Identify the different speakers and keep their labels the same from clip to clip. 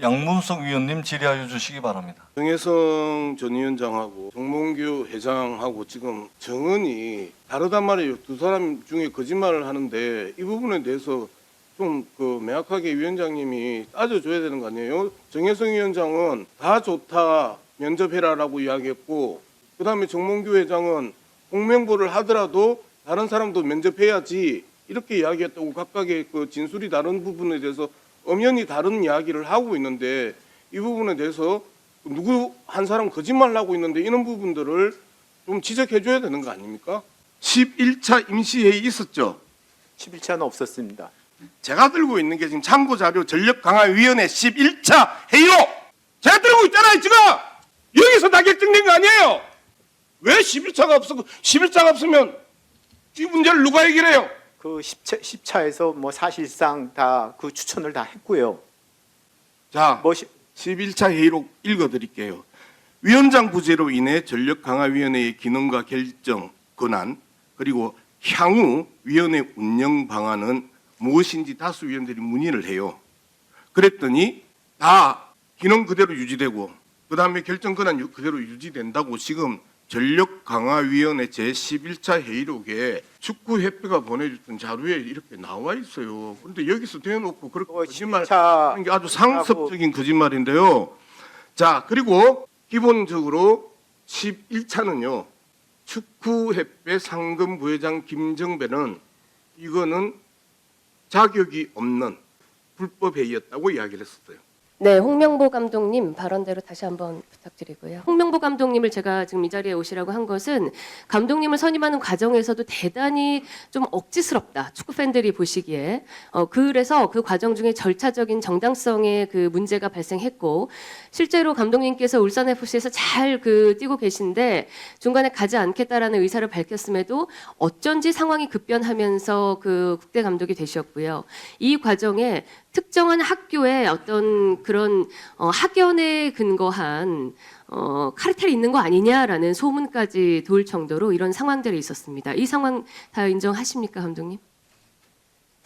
Speaker 1: 양문석 위원님 질의하여 주시기 바랍니다.
Speaker 2: 정혜성 전 위원장하고 정몽규 회장하고 지금 정언이 다르단 말이에요. 두 사람 중에 거짓말을 하는데 이 부분에 대해서 좀 명확하게 위원장님이 따져줘야 되는 거 아니에요? 정혜성 위원장은 다 좋다 면접해라라고 이야기했고, 그 다음에 정몽규 회장은 공명보를 하더라도 다른 사람도 면접해야지 이렇게 이야기했다고 각각의 그 진술이 다른 부분에 대해서 엄연히 다른 이야기를 하고 있는데, 이 부분에 대해서 누구 한 사람 거짓말을 하고 있는데 이런 부분들을 좀 지적해줘야 되는 거 아닙니까? 11차 임시회의 있었죠?
Speaker 3: 11차는 없었습니다.
Speaker 2: 제가 들고 있는 게 지금 참고자료 전력강화위원회 11차 회의로 제가 들고 있잖아요. 지금 여기서 다 결정된 거 아니에요? 왜 11차가 없어? 11차가 없으면 이 문제를 누가 해결해요?
Speaker 3: 그 10차에서 뭐 사실상 다 그 추천을 다 했고요.
Speaker 2: 자,
Speaker 3: 뭐
Speaker 2: 11차 회의록 읽어드릴게요. 위원장 부재로 인해 전력강화위원회의 기능과 결정 권한, 그리고 향후 위원회 운영 방안은 무엇인지 다수 위원들이 문의를 해요. 그랬더니 다 기능 그대로 유지되고 그 다음에 결정 권한 그대로 유지된다고 지금 전력강화위원회 제11차 회의록에 축구협회가 보내줬던 자료에 이렇게 나와 있어요. 그런데 여기서 대놓고 그렇게 거짓말하는 게 아주 상습적인 거짓말인데요. 자, 그리고 기본적으로 11차는요. 축구협회 상금 부회장 김정배는 이거는 자격이 없는 불법 회의였다고 이야기를 했었어요.
Speaker 4: 네, 홍명보 감독님 발언대로 다시 한번 부탁드리고요. 홍명보 감독님을 제가 지금 이 자리에 오시라고 한 것은 감독님을 선임하는 과정에서도 대단히 좀 억지스럽다. 축구 팬들이 보시기에. 그래서 그 과정 중에 절차적인 정당성의 그 문제가 발생했고, 실제로 감독님께서 울산 FC에서 잘 뛰고 계신데 중간에 가지 않겠다라는 의사를 밝혔음에도 어쩐지 상황이 급변하면서 그 국대 감독이 되셨고요. 이 과정에 특정한 학교에 어떤 그런 학연에 근거한 카르텔이 있는 거 아니냐라는 소문까지 돌 정도로 이런 상황들이 있었습니다. 이 상황 다 인정하십니까, 감독님?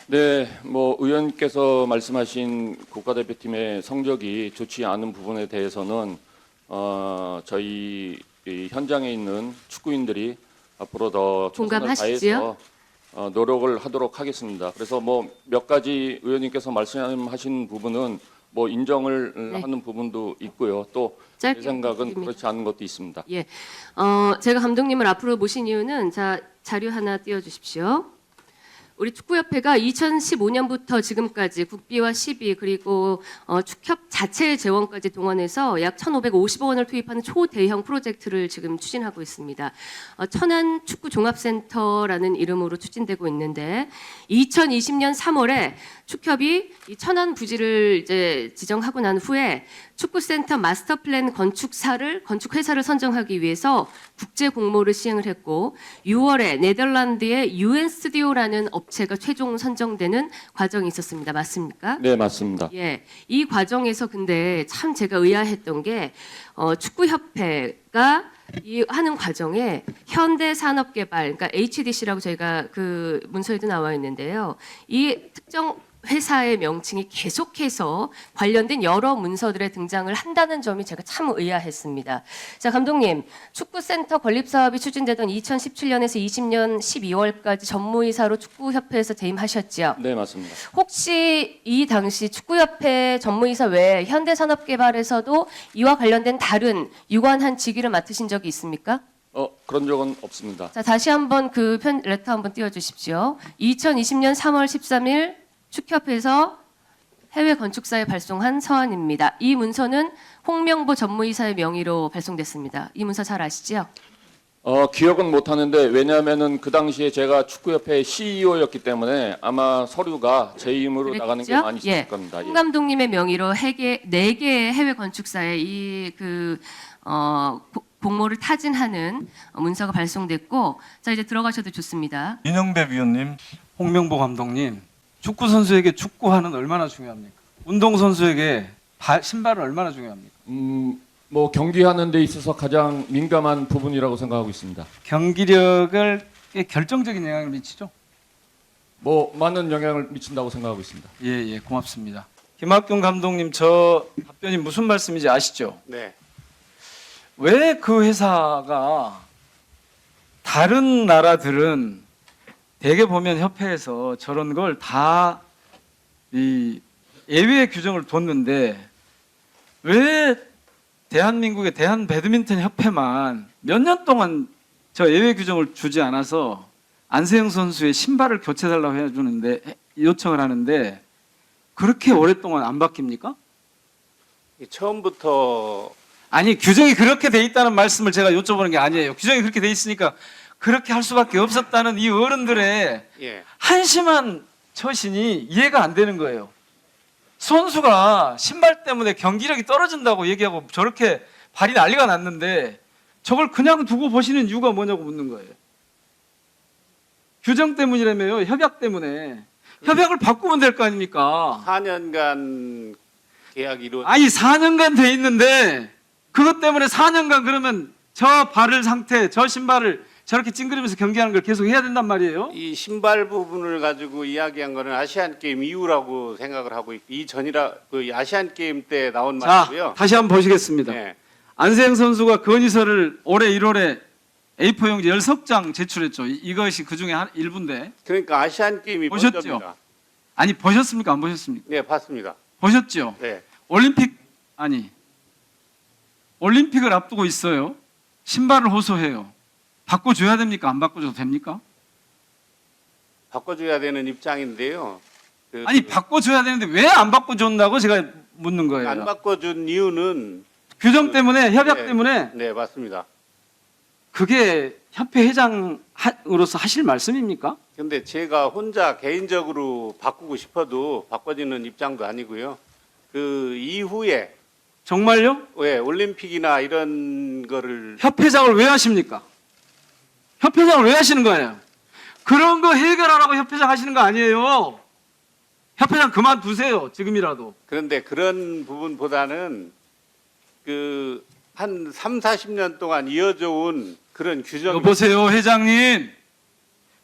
Speaker 5: 네, 뭐 의원께서 말씀하신 국가대표팀의 성적이 좋지 않은 부분에 대해서는 저희 이 현장에 있는 축구인들이 앞으로 더 최선을 다해서 노력을 하도록 하겠습니다. 그래서 뭐 몇 가지 의원님께서 말씀하신 부분은 뭐 인정을
Speaker 4: 네.
Speaker 5: 하는 부분도 있고요. 또 제 생각은 그렇지 않은 것도 있습니다.
Speaker 4: 예, 제가 감독님을 앞으로 모신 이유는 자료 하나 띄워주십시오. 우리 축구협회가 2015년부터 지금까지 국비와 시비 그리고 축협 자체의 재원까지 동원해서 약 1,550억 원을 투입하는 초대형 프로젝트를 지금 추진하고 있습니다. 천안 축구 종합센터라는 이름으로 추진되고 있는데 2020년 3월에 축협이 이 천안 부지를 이제 지정하고 난 후에 축구센터 마스터 플랜 건축회사를 선정하기 위해서 국제 공모를 시행을 했고 6월에 네덜란드의 UN 스튜디오라는 업체가 최종 선정되는 과정이 있었습니다. 맞습니까?
Speaker 5: 네, 맞습니다.
Speaker 4: 예, 이 과정에서 근데 참 제가 의아했던 게 축구협회가 이 하는 과정에 현대산업개발, 그러니까 HDC라고 저희가 그 문서에도 나와 있는데요. 이 특정 회사의 명칭이 계속해서 관련된 여러 문서들에 등장을 한다는 점이 제가 참 의아했습니다. 자, 감독님, 축구센터 건립사업이 추진되던 2017년에서 20년 12월까지 전무이사로 축구협회에서 재임하셨죠?
Speaker 5: 네, 맞습니다.
Speaker 4: 혹시 이 당시 축구협회 전무이사 외에 현대산업개발에서도 이와 관련된 다른 유관한 직위를 맡으신 적이 있습니까?
Speaker 5: 그런 적은 없습니다.
Speaker 4: 자, 다시 한번 그 레터 한번 띄워주십시오. 2020년 3월 13일 축협에서 해외 건축사에 발송한 서한입니다. 이 문서는 홍명보 전무이사의 명의로 발송됐습니다. 이 문서 잘 아시죠?
Speaker 5: 기억은 못하는데 왜냐하면은 그 당시에 제가 축구협회 CEO였기 때문에 아마 서류가 제 이름으로
Speaker 4: 그랬죠?
Speaker 5: 나가는 게 많이 있을 겁니다.
Speaker 4: 홍 감독님의 명의로 4개의 해외 건축사에 공모를 타진하는 문서가 발송됐고, 자 이제 들어가셔도 좋습니다.
Speaker 1: 이영배 위원님.
Speaker 6: 홍명보 감독님, 축구 선수에게 축구화는 얼마나 중요합니까? 운동 선수에게 신발은 얼마나 중요합니까?
Speaker 5: 뭐 경기하는 데 있어서 가장 민감한 부분이라고 생각하고 있습니다.
Speaker 6: 경기력에 결정적인 영향을 미치죠?
Speaker 5: 뭐 많은 영향을 미친다고 생각하고 있습니다.
Speaker 6: 예, 고맙습니다. 김학균 감독님 저 답변이 무슨 말씀인지 아시죠?
Speaker 7: 네.
Speaker 6: 왜 그 회사가 다른 나라들은 대개 보면 협회에서 저런 걸 다 이 예외 규정을 뒀는데 왜 대한민국의 대한 배드민턴 협회만 몇 년 동안 저 예외 규정을 주지 않아서 안세영 선수의 신발을 교체해달라고 해주는데 요청을 하는데 그렇게 오랫동안 안 바뀝니까?
Speaker 7: 처음부터
Speaker 6: 아니 규정이 그렇게 돼 있다는 말씀을 제가 여쭤보는 게 아니에요. 규정이 그렇게 돼 있으니까 그렇게 할 수밖에 없었다는 이 어른들의
Speaker 7: 예.
Speaker 6: 한심한 처신이 이해가 안 되는 거예요. 선수가 신발 때문에 경기력이 떨어진다고 얘기하고 저렇게 발이 난리가 났는데 저걸 그냥 두고 보시는 이유가 뭐냐고 묻는 거예요. 규정 때문이라며요. 협약 때문에. 협약을 바꾸면 될 거 아닙니까?
Speaker 7: 4년간 계약 이루
Speaker 6: 아니 4년간 돼 있는데 그것 때문에 4년간 그러면 저 발을 상태, 저 신발을 저렇게 찡그리면서 경기하는 걸 계속 해야 된단 말이에요.
Speaker 7: 이 신발 부분을 가지고 이야기한 거는 아시안 게임 이후라고 생각을 하고 있고 이전이라 그 아시안 게임 때 나온
Speaker 6: 자,
Speaker 7: 말이고요.
Speaker 6: 다시 한번 보시겠습니다.
Speaker 7: 네.
Speaker 6: 안세영 선수가 건의서를 올해 1월에 A4 용지 10석 제출했죠. 이것이 그 중에 일부인데.
Speaker 7: 그러니까 아시안 게임이
Speaker 6: 보셨죠?
Speaker 7: 먼저입니다.
Speaker 6: 아니 보셨습니까? 안 보셨습니까?
Speaker 7: 네, 봤습니다.
Speaker 6: 보셨죠?
Speaker 7: 네.
Speaker 6: 올림픽을 앞두고 있어요. 신발을 호소해요. 바꿔줘야 됩니까? 안 바꿔줘도 됩니까?
Speaker 7: 바꿔줘야 되는 입장인데요. 그
Speaker 6: 아니 바꿔줘야 되는데 왜 안 바꿔준다고 제가 묻는 거예요.
Speaker 7: 안 바꿔준 이유는
Speaker 6: 규정 때문에 협약
Speaker 7: 네.
Speaker 6: 때문에
Speaker 7: 네, 맞습니다.
Speaker 6: 그게 협회 회장으로서 하실 말씀입니까?
Speaker 7: 근데 제가 혼자 개인적으로 바꾸고 싶어도 바꿔지는 입장도 아니고요. 그 이후에
Speaker 6: 정말요?
Speaker 7: 왜 올림픽이나 이런 거를
Speaker 6: 협회장을 왜 하십니까? 협회장을 왜 하시는 거예요? 그런 거 해결하라고 협회장 하시는 거 아니에요. 협회장 그만두세요. 지금이라도.
Speaker 7: 그런데 그런 부분보다는 그 한 3, 40년 동안 이어져 온 그런 규정
Speaker 6: 여보세요 회장님.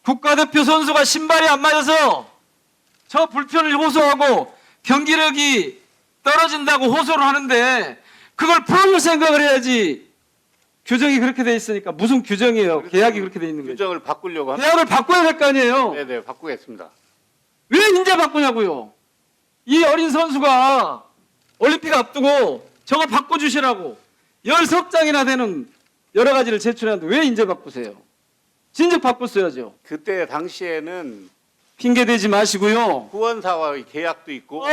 Speaker 6: 국가대표 선수가 신발이 안 맞아서 저 불편을 호소하고 경기력이 떨어진다고 호소를 하는데 그걸 풀어줄 생각을 해야지. 규정이 그렇게 돼 있으니까 무슨 규정이에요? 계약이 그렇게 돼 있는 거예요.
Speaker 7: 규정을 바꾸려고 합니다.
Speaker 6: 계약을 바꿔야 될 거 아니에요.
Speaker 7: 네네, 바꾸겠습니다.
Speaker 6: 왜 이제 바꾸냐고요? 이 어린 선수가 올림픽 앞두고 저거 바꿔주시라고 10석장이나 되는 여러 가지를 제출하는데 왜 이제 바꾸세요? 진작 바꿨어야죠.
Speaker 7: 그때 당시에는
Speaker 6: 핑계 대지 마시고요.
Speaker 7: 후원사와의 계약도 있고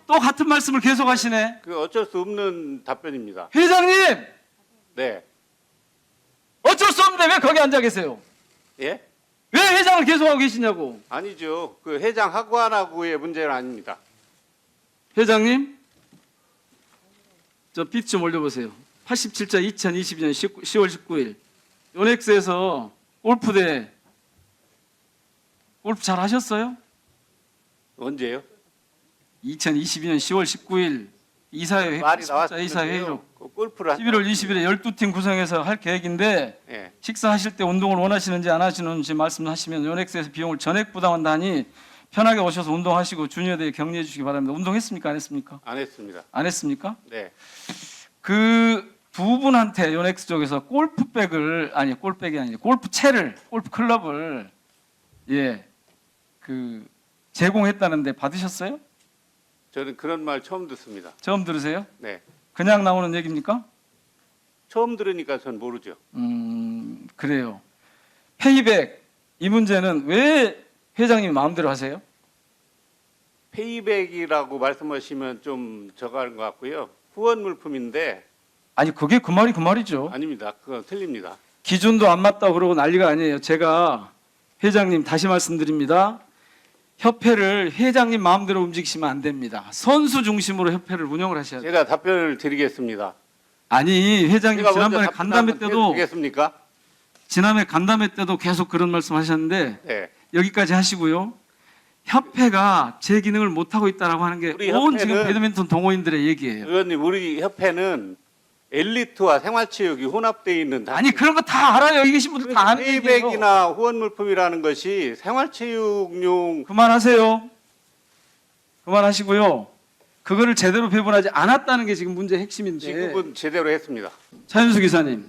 Speaker 6: 또 같은 말씀을 계속 하시네.
Speaker 7: 그 어쩔 수 없는 답변입니다.
Speaker 6: 회장님!
Speaker 7: 네.
Speaker 6: 어쩔 수 없는데 왜 거기 앉아 계세요?
Speaker 7: 예?
Speaker 6: 왜 회장을 계속하고 계시냐고.
Speaker 7: 아니죠. 그 회장 하고 안 하고의 문제는 아닙니다.
Speaker 6: 회장님, 저 빛 좀 올려보세요. 87자 2022년 10월 19일 요넥스에서 골프 잘 하셨어요?
Speaker 7: 언제요?
Speaker 6: 2022년 10월 19일 이사회
Speaker 7: 말이
Speaker 6: 87자 이사회 회의록
Speaker 7: 나왔는데요. 그 골프를
Speaker 6: 11월 20일에 12팀 구성해서 할 계획인데
Speaker 7: 예.
Speaker 6: 식사하실 때 운동을 원하시는지 안 하시는지 말씀하시면 요넥스에서 비용을 전액 부담한다 하니 편하게 오셔서 운동하시고 주니어대회 격려해 주시기 바랍니다. 운동했습니까? 안 했습니까?
Speaker 7: 안 했습니다.
Speaker 6: 안 했습니까?
Speaker 7: 네.
Speaker 6: 그 두 분한테 요넥스 쪽에서 골프채를 골프 클럽을 제공했다는데 받으셨어요?
Speaker 7: 저는 그런 말 처음 듣습니다.
Speaker 6: 처음 들으세요?
Speaker 7: 네.
Speaker 6: 그냥 나오는 얘기입니까?
Speaker 7: 처음 들으니까 전 모르죠.
Speaker 6: 그래요. 페이백 이 문제는 왜 회장님이 마음대로 하세요?
Speaker 7: 페이백이라고 말씀하시면 좀 저가는 것 같고요. 후원 물품인데
Speaker 6: 아니 그게 그 말이 그 말이죠.
Speaker 7: 아닙니다. 그건 틀립니다.
Speaker 6: 기준도 안 맞다고 그러고 난리가 아니에요. 제가 회장님 다시 말씀드립니다. 협회를 회장님 마음대로 움직이시면 안 됩니다. 선수 중심으로 협회를 운영을 하셔야 돼요.
Speaker 7: 제가 답변을 드리겠습니다.
Speaker 6: 아니 회장님
Speaker 7: 제가
Speaker 6: 지난번에
Speaker 7: 먼저
Speaker 6: 간담회
Speaker 7: 답변
Speaker 6: 때도
Speaker 7: 드리겠습니까?
Speaker 6: 지난해 간담회 때도 계속 그런 말씀하셨는데
Speaker 7: 네.
Speaker 6: 여기까지 하시고요. 협회가 제 기능을 못 하고 있다라고 하는 게
Speaker 7: 우리
Speaker 6: 온 지금
Speaker 7: 협회는-
Speaker 6: 배드민턴 동호인들의 얘기예요.
Speaker 7: 의원님, 우리 협회는 엘리트와 생활체육이 혼합되어 있는
Speaker 6: 아니 그런 거 다 알아요. 여기 계신 분들 다 아는 얘기예요.
Speaker 7: 페이백이나 후원 물품이라는 것이 생활체육용
Speaker 6: 그만하세요. 그만하시고요. 그거를 제대로 배분하지 않았다는 게 지금 문제의 핵심인데
Speaker 7: 지급은 제대로 했습니다.
Speaker 6: 차윤수 기사님,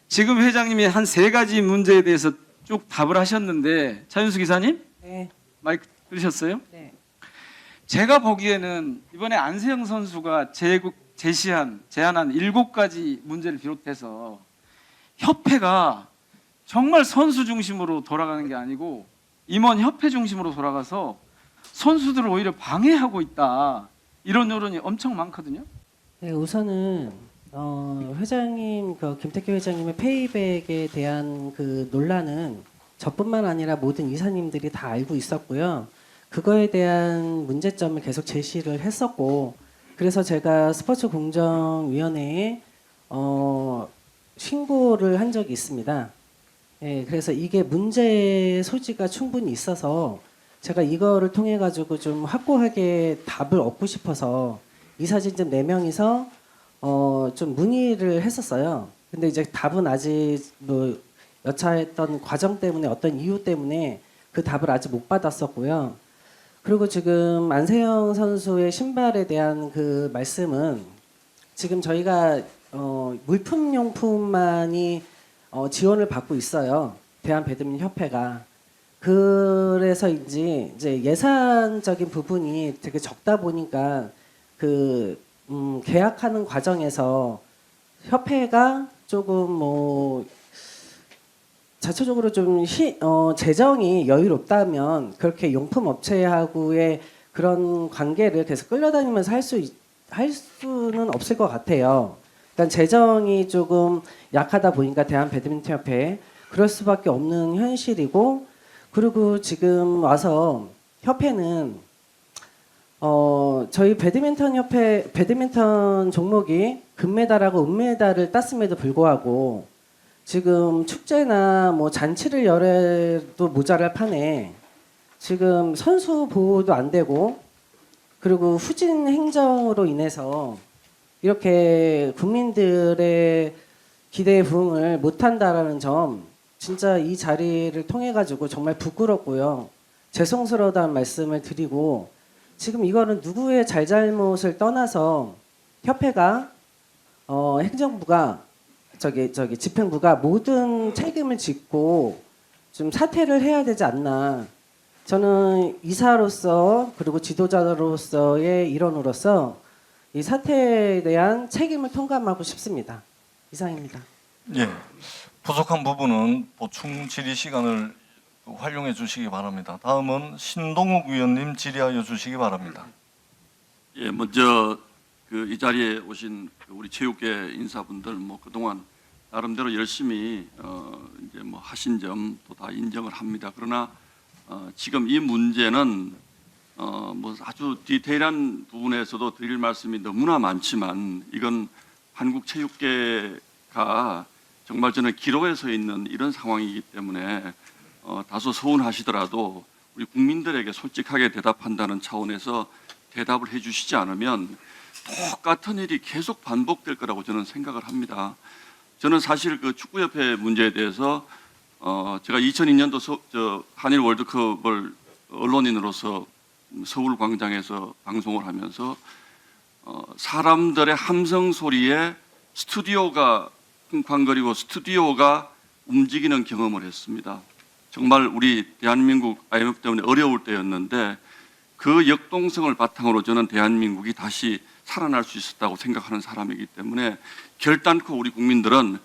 Speaker 6: 지금 회장님이 한 3가지 문제에 대해서 쭉 답을 하셨는데 차윤수 기사님
Speaker 8: 네.
Speaker 6: 마이크 들으셨어요?
Speaker 8: 네.
Speaker 6: 제가 보기에는 이번에 안세영 선수가 제안한 7가지 문제를 비롯해서 협회가 정말 선수 중심으로 돌아가는 게 아니고 임원 협회 중심으로 돌아가서 선수들을 오히려 방해하고 있다. 이런 여론이 엄청 많거든요.
Speaker 8: 네, 우선은 회장님, 김태규 회장님의 페이백에 대한 그 논란은 저뿐만 아니라 모든 이사님들이 다 알고 있었고요. 그거에 대한 문제점을 계속 제시를 했었고, 그래서 제가 스포츠 공정위원회에 신고를 한 적이 있습니다. 예, 그래서 이게 문제 소지가 충분히 있어서 제가 이거를 통해 가지고 좀 확고하게 답을 얻고 싶어서 이사진들 4명이서 좀 문의를 했었어요. 근데 이제 답은 아직 뭐 여차했던 과정 때문에 어떤 이유 때문에 그 답을 아직 못 받았었고요. 그리고 지금 안세영 선수의 신발에 대한 그 말씀은 지금 저희가 물품용품만이 지원을 받고 있어요. 대한배드민턴협회가. 그래서 이제 예산적인 부분이 되게 적다 보니까 계약하는 과정에서 협회가 조금 뭐 자체적으로 좀 재정이 여유롭다면 그렇게 용품 업체하고의 그런 관계를 계속 끌려다니면서 할 수는 없을 것 같아요. 일단 재정이 조금 약하다 보니까 대한배드민턴협회 그럴 수밖에 없는 현실이고, 그리고 지금 와서 협회는 저희 배드민턴 종목이 금메달하고 은메달을 땄음에도 불구하고 지금 축제나 뭐 잔치를 열어도 모자랄 판에 지금 선수 보호도 안 되고, 그리고 후진 행정으로 인해서 이렇게 국민들의 기대에 부응을 못한다라는 점, 진짜 이 자리를 통해 가지고 정말 부끄럽고요, 죄송스러워하다는 말씀을 드리고, 지금 이거는 누구의 잘잘못을 떠나서 협회가 행정부가 집행부가 모든 책임을 짓고 좀 사퇴를 해야 되지 않나. 저는 이사로서 그리고 지도자로서의 일원으로서 이 사태에 대한 책임을 통감하고 싶습니다. 이상입니다.
Speaker 1: 예. 부족한 부분은 보충 질의 시간을 활용해 주시기 바랍니다. 다음은 신동욱 위원님 질의하여 주시기 바랍니다.
Speaker 9: 예, 먼저 이 자리에 오신 우리 체육계 인사분들 뭐 그동안 나름대로 열심히 이제 뭐 하신 점도 다 인정을 합니다. 그러나 지금 이 문제는 뭐 아주 디테일한 부분에서도 드릴 말씀이 너무나 많지만, 이건 한국 체육계가 정말 저는 기로에 서 있는 이런 상황이기 때문에 다소 서운하시더라도 우리 국민들에게 솔직하게 대답한다는 차원에서 대답을 해주시지 않으면 똑같은 일이 계속 반복될 거라고 저는 생각을 합니다. 저는 사실 그 축구협회 문제에 대해서 제가 2002년도 한일 월드컵을 언론인으로서 서울 광장에서 방송을 하면서 사람들의 함성 소리에 스튜디오가 쿵쾅거리고 스튜디오가 움직이는 경험을 했습니다. 정말 우리 대한민국 IMF 때문에 어려울 때였는데 그 역동성을 바탕으로 저는 대한민국이 다시 살아날 수 있었다고 생각하는 사람이기 때문에 결단코 우리 국민들은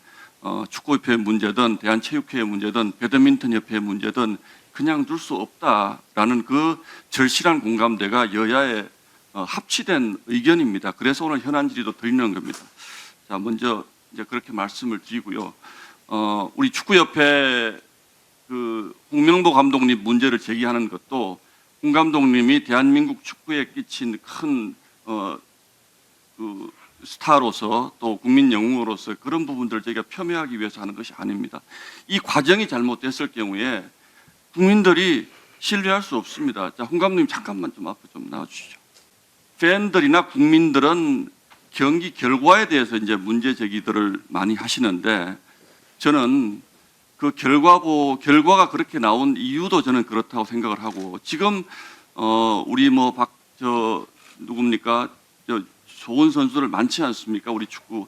Speaker 9: 축구협회의 문제든 대한체육회의 문제든 배드민턴협회의 문제든 그냥 둘 수 없다라는 그 절실한 공감대가 여야의 합치된 의견입니다. 그래서 오늘 현안 질의도 드리는 겁니다. 자, 먼저 이제 그렇게 말씀을 드리고요. 우리 축구협회 홍명보 감독님 문제를 제기하는 것도 홍 감독님이 대한민국 축구에 끼친 큰 스타로서 또 국민 영웅으로서 그런 부분들을 저희가 폄훼하기 위해서 하는 것이 아닙니다. 이 과정이 잘못됐을 경우에 국민들이 신뢰할 수 없습니다. 자, 홍 감독님 잠깐만 좀 앞에 좀 나와주시죠. 팬들이나 국민들은 경기 결과에 대해서 이제 문제 제기들을 많이 하시는데, 저는 그 결과가 그렇게 나온 이유도 저는 그렇다고 생각을 하고, 지금 우리 누굽니까 좋은 선수들 많지 않습니까? 우리 축구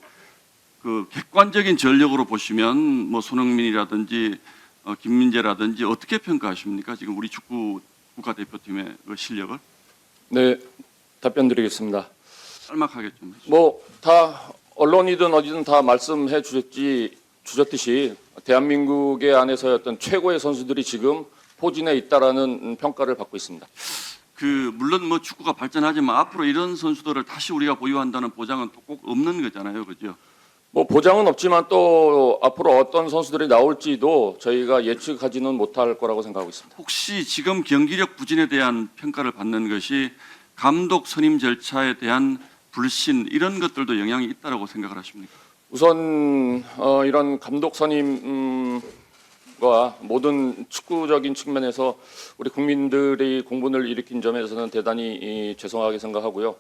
Speaker 9: 그 객관적인 전력으로 보시면 뭐 손흥민이라든지 김민재라든지 어떻게 평가하십니까? 지금 우리 축구 국가대표팀의 그 실력을
Speaker 5: 네, 답변드리겠습니다.
Speaker 9: 짤막하게 좀 해주세요.
Speaker 5: 뭐 다 언론이든 어디든 다 말씀해 주셨듯이 대한민국의 안에서의 어떤 최고의 선수들이 지금 포진해 있다라는 평가를 받고 있습니다.
Speaker 9: 그 물론 뭐 축구가 발전하지만 앞으로 이런 선수들을 다시 우리가 보유한다는 보장은 또 꼭 없는 거잖아요, 그죠?
Speaker 5: 뭐 보장은 없지만 또 앞으로 어떤 선수들이 나올지도 저희가 예측하지는 못할 거라고 생각하고 있습니다.
Speaker 9: 혹시 지금 경기력 부진에 대한 평가를 받는 것이 감독 선임 절차에 대한 불신 이런 것들도 영향이 있다라고 생각을 하십니까?
Speaker 5: 우선 이런 감독 선임과 모든 축구적인 측면에서 우리 국민들이 공분을 일으킨 점에서는 대단히 죄송하게 생각하고요.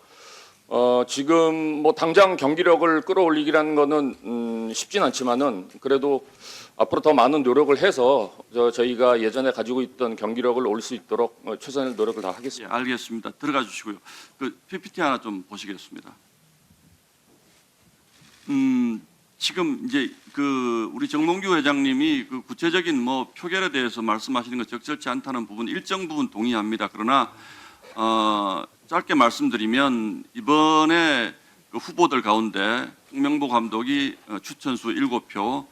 Speaker 5: 지금 뭐 당장 경기력을 끌어올리기라는 거는 쉽진 않지만은 그래도 앞으로 더 많은 노력을 해서 저희가 예전에 가지고 있던 경기력을 올릴 수 있도록 최선의 노력을 다
Speaker 9: 예,
Speaker 5: 하겠습니다.
Speaker 9: 알겠습니다. 들어가 주시고요. 그 PPT 하나 좀 보시겠습니다. 지금 이제 그 우리 정몽규 회장님이 그 구체적인 뭐 표결에 대해서 말씀하시는 것 적절치 않다는 부분 일정 부분 동의합니다. 그러나 짧게 말씀드리면 이번에 그 후보들 가운데 홍명보 감독이 추천수 7표,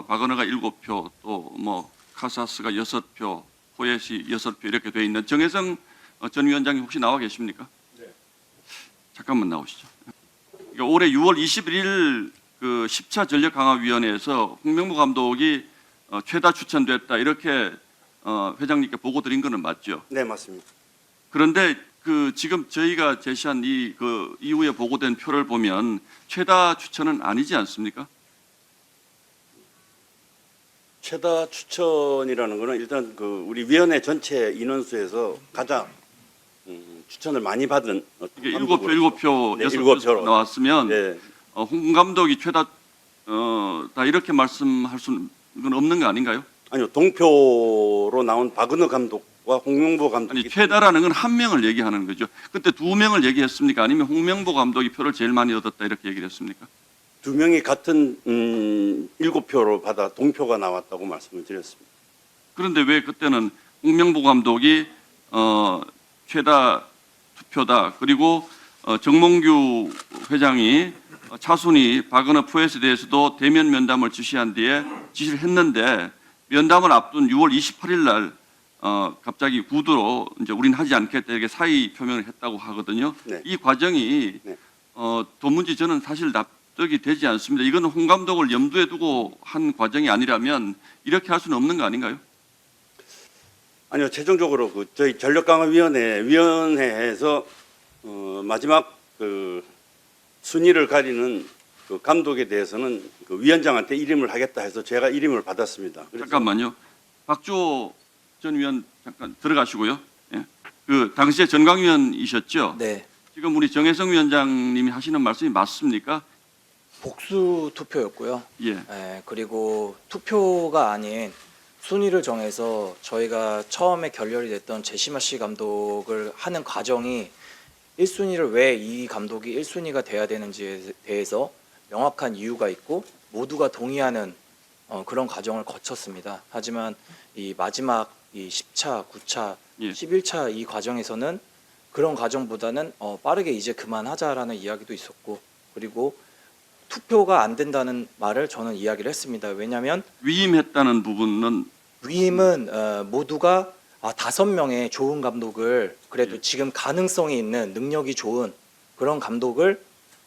Speaker 9: 박은하가 7표, 또 뭐 카사스가 6표, 호예시 6표 이렇게 돼 있는 정혜성 전 위원장이 혹시 나와 계십니까? 네. 잠깐만 나오시죠. 그러니까 올해 6월 21일 그 10차 전력강화위원회에서 홍명보 감독이 최다 추천됐다 이렇게 회장님께 보고 드린 거는 맞죠?
Speaker 10: 네, 맞습니다.
Speaker 9: 그런데 그 지금 저희가 제시한 이 그 이후에 보고된 표를 보면 최다 추천은 아니지 않습니까?
Speaker 10: 최다 추천이라는 거는 일단 그 우리 위원회 전체 인원수에서 가장 추천을 많이 받은
Speaker 9: 이게
Speaker 10: 감독으로서.
Speaker 9: 7표,
Speaker 10: 네,
Speaker 9: 6표 나왔으면
Speaker 10: 네,
Speaker 9: 홍 감독이 최다 다 이렇게 말씀할 수는 이건 없는 거 아닌가요?
Speaker 10: 아니요, 동표로 나온 박은호 감독과 홍명보
Speaker 9: 아니
Speaker 10: 감독이
Speaker 9: 최다라는 건 한 명을 얘기하는 거죠. 그때 두 명을 얘기했습니까? 아니면 홍명보 감독이 표를 제일 많이 얻었다 이렇게 얘기를 했습니까?
Speaker 10: 두 명이 같은 7표로 받아 동표가 나왔다고 말씀을 드렸습니다.
Speaker 9: 그런데 왜 그때는 홍명보 감독이 최다 투표다. 그리고 정몽규 회장이 차순위 박은호 포에스에 대해서도 대면 면담을 지시한 뒤에 지시를 했는데 면담을 앞둔 6월 28일 날 갑자기 구두로 이제 우리는 하지 않겠다 이렇게 사의 표명을 했다고 하거든요.
Speaker 10: 네.
Speaker 9: 이 과정이
Speaker 10: 네.
Speaker 9: 도무지 저는 사실 납득이 되지 않습니다. 이거는 홍 감독을 염두에 두고 한 과정이 아니라면 이렇게 할 수는 없는 거 아닌가요?
Speaker 10: 아니요, 최종적으로 그 저희 전력강화위원회에서 마지막 그 순위를 가리는 그 감독에 대해서는 그 위원장한테 이름을 하겠다 해서 제가 이름을 받았습니다. 그래서
Speaker 9: 잠깐만요. 박주호 전 위원 잠깐 들어가시고요. 예. 그 당시에 전광위원이셨죠?
Speaker 11: 네,
Speaker 9: 지금 우리 정혜성 위원장님이 하시는 말씀이 맞습니까?
Speaker 11: 복수 투표였고요.
Speaker 9: 예.
Speaker 11: 네, 그리고 투표가 아닌 순위를 정해서 저희가 처음에 결렬이 됐던 제시마 씨 감독을 하는 과정이 1순위를 왜 이 감독이 1순위가 돼야 되는지에 대해서 명확한 이유가 있고 모두가 동의하는 그런 과정을 거쳤습니다. 하지만 이 마지막 이 10차, 9차,
Speaker 9: 예.
Speaker 11: 11차 이 과정에서는 그런 과정보다는 빠르게 이제 그만하자라는 이야기도 있었고 그리고 투표가 안 된다는 말을 저는 이야기를 했습니다. 왜냐하면
Speaker 9: 위임했다는 부분은
Speaker 11: 위임은 모두가 5명의 좋은 감독을 그래도 지금 가능성이 있는 능력이 좋은 그런 감독을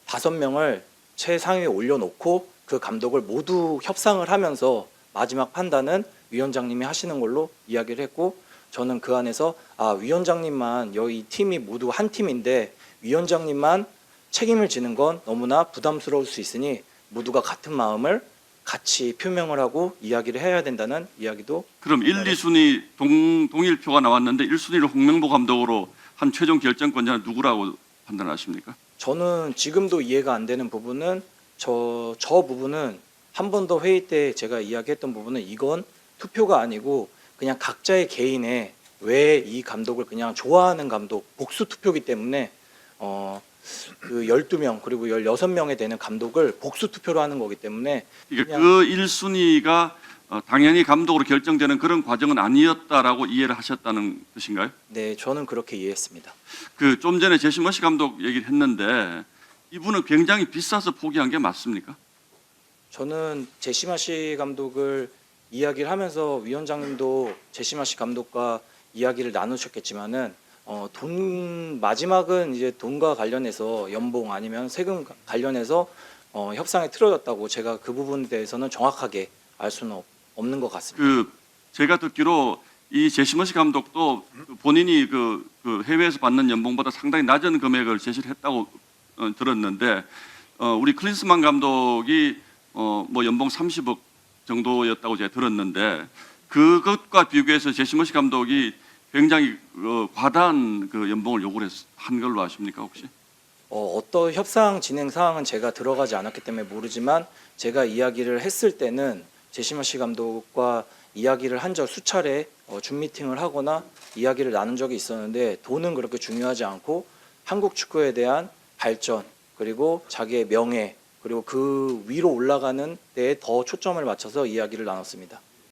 Speaker 11: 5명을 최상위에 올려놓고 그 감독을 모두 협상을 하면서 마지막 판단은 위원장님이 하시는 걸로 이야기를 했고 저는 그 안에서 위원장님만 여기 팀이 모두 한 팀인데 위원장님만 책임을 지는 건 너무나 부담스러울 수 있으니 모두가 같은 마음을 같이 표명을 하고 이야기를 해야 된다는 이야기도
Speaker 9: 그럼 1, 2순위 동일표가 나왔는데 1순위를 홍명보 감독으로 한 최종 결정권자는 누구라고 판단하십니까?
Speaker 11: 저는 지금도 이해가 안 되는 부분은 저 부분은 한 번 더 회의 때 제가 이야기했던 부분은 이건 투표가 아니고 그냥 각자의 개인의 왜 이 감독을 그냥 좋아하는 감독 복수 투표기 때문에 그 12명 그리고 16명에 되는 감독을 복수 투표로 하는 거기 때문에
Speaker 9: 이게
Speaker 11: 그냥-
Speaker 9: 그 1순위가 당연히 감독으로 결정되는 그런 과정은 아니었다라고 이해를 하셨다는 뜻인가요?
Speaker 11: 네, 저는 그렇게 이해했습니다.
Speaker 9: 그 좀 전에 제시 머시 감독 얘기를 했는데 이분은 굉장히 비싸서 포기한 게 맞습니까?
Speaker 11: 저는 제시마시 감독을 이야기를 하면서 위원장님도 제시마시 감독과 이야기를 나누셨겠지만은 돈 마지막은 이제 돈과 관련해서 연봉 아니면 세금 관련해서 협상이 틀어졌다고 제가 그 부분에 대해서는 정확하게 알 수는 없는 것 같습니다.
Speaker 9: 그 제가 듣기로 이 제시 머시 감독도 본인이 그 해외에서 받는 연봉보다 상당히 낮은 금액을 제시를 했다고 들었는데 우리 클린스만 감독이 뭐 연봉 30억 정도였다고 제가 들었는데 그것과 비교해서 제시 머시 감독이 굉장히 과다한 그 연봉을 요구를 한 걸로 아십니까 혹시?
Speaker 11: 어떤 협상 진행 사항은 제가 들어가지 않았기 때문에 모르지만 제가 이야기를 했을 때는 제시마시 감독과 이야기를 한 적 수차례 줌 미팅을 하거나 이야기를 나눈 적이 있었는데 돈은 그렇게 중요하지 않고 한국 축구에 대한 발전 그리고 자기의 명예 그리고 그 위로 올라가는 데에 더 초점을 맞춰서 이야기를 나눴습니다.